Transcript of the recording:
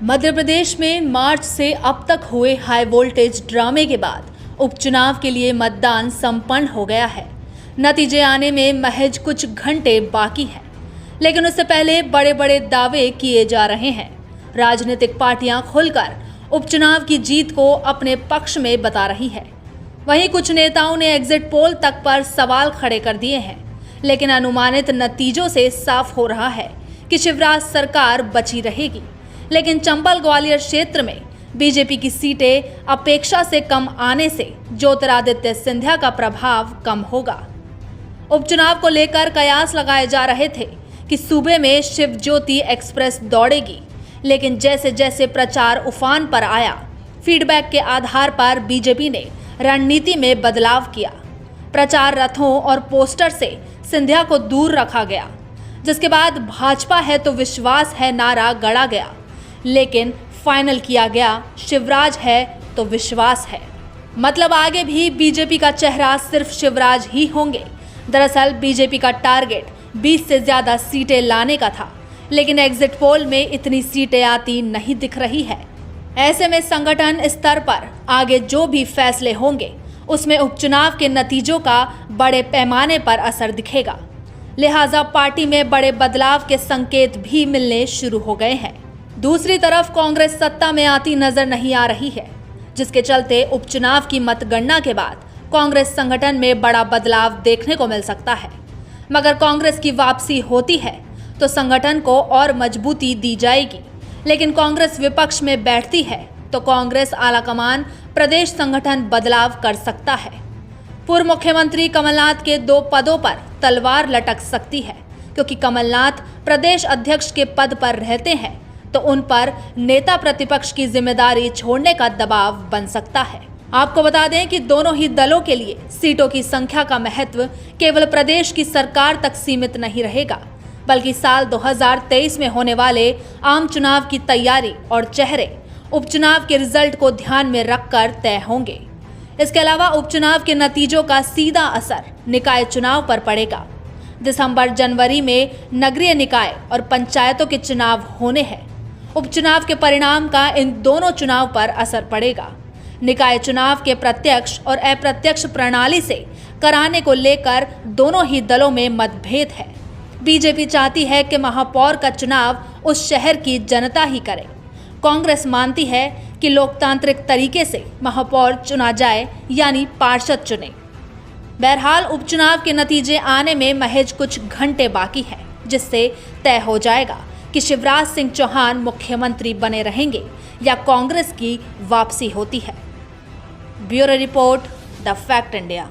मध्य प्रदेश में मार्च से अब तक हुए हाई वोल्टेज ड्रामे के बाद उपचुनाव के लिए मतदान संपन्न हो गया है। नतीजे आने में महज कुछ घंटे बाकी हैं, लेकिन उससे पहले बड़े बड़े दावे किए जा रहे हैं। राजनीतिक पार्टियां खुलकर उपचुनाव की जीत को अपने पक्ष में बता रही है। वहीं कुछ नेताओं ने एग्जिट पोल तक पर सवाल खड़े कर दिए हैं, लेकिन अनुमानित नतीजों से साफ हो रहा है कि शिवराज सरकार बची रहेगी। लेकिन चंबल ग्वालियर क्षेत्र में बीजेपी की सीटें अपेक्षा से कम आने से ज्योतिरादित्य सिंधिया का प्रभाव कम होगा। उपचुनाव को लेकर कयास लगाए जा रहे थे कि सूबे में शिव ज्योति एक्सप्रेस दौड़ेगी, लेकिन जैसे जैसे प्रचार उफान पर आया, फीडबैक के आधार पर बीजेपी ने रणनीति में बदलाव किया। प्रचार रथों और पोस्टर से सिंधिया को दूर रखा गया, जिसके बाद भाजपा है तो विश्वास है नारा गढ़ा गया, लेकिन फाइनल किया गया शिवराज है तो विश्वास है। मतलब आगे भी बीजेपी का चेहरा सिर्फ शिवराज ही होंगे। दरअसल बीजेपी का टारगेट 20 से ज्यादा सीटें लाने का था, लेकिन एग्जिट पोल में इतनी सीटें आती नहीं दिख रही है। ऐसे में संगठन स्तर पर आगे जो भी फैसले होंगे, उसमें उपचुनाव के नतीजों का बड़े पैमाने पर असर दिखेगा। लिहाजा पार्टी में बड़े बदलाव के संकेत भी मिलने शुरू हो गए हैं। दूसरी तरफ कांग्रेस सत्ता में आती नजर नहीं आ रही है, जिसके चलते उपचुनाव की मतगणना के बाद कांग्रेस संगठन में बड़ा बदलाव देखने को मिल सकता है। मगर कांग्रेस की वापसी होती है तो संगठन को और मजबूती दी जाएगी, लेकिन कांग्रेस विपक्ष में बैठती है तो कांग्रेस आलाकमान प्रदेश संगठन बदलाव कर सकता है। पूर्व मुख्यमंत्री कमलनाथ के 2 पदों पर तलवार लटक सकती है, क्योंकि कमलनाथ प्रदेश अध्यक्ष के पद पर रहते हैं तो उन पर नेता प्रतिपक्ष की जिम्मेदारी छोड़ने का दबाव बन सकता है। आपको बता दें कि दोनों ही दलों के लिए सीटों की संख्या का महत्व केवल प्रदेश की सरकार तक सीमित नहीं रहेगा, बल्कि साल 2023 में होने वाले आम चुनाव की तैयारी और चेहरे उपचुनाव के रिजल्ट को ध्यान में रखकर तय होंगे। इसके अलावा उपचुनाव के नतीजों का सीधा असर निकाय चुनाव पर पड़ेगा। दिसंबर जनवरी में नगरीय निकाय और पंचायतों के चुनाव होने हैं। उपचुनाव के परिणाम का इन दोनों चुनाव पर असर पड़ेगा। निकाय चुनाव के प्रत्यक्ष और अप्रत्यक्ष प्रणाली से कराने को लेकर दोनों ही दलों में मतभेद है। बीजेपी चाहती है कि महापौर का चुनाव उस शहर की जनता ही करे। कांग्रेस मानती है कि लोकतांत्रिक तरीके से महापौर चुना जाए, यानी पार्षद चुने। बहरहाल उपचुनाव के नतीजे आने में महज कुछ घंटे बाकी है, जिससे तय हो जाएगा कि शिवराज सिंह चौहान मुख्यमंत्री बने रहेंगे या कांग्रेस की वापसी होती है। Bureau report, the fact India.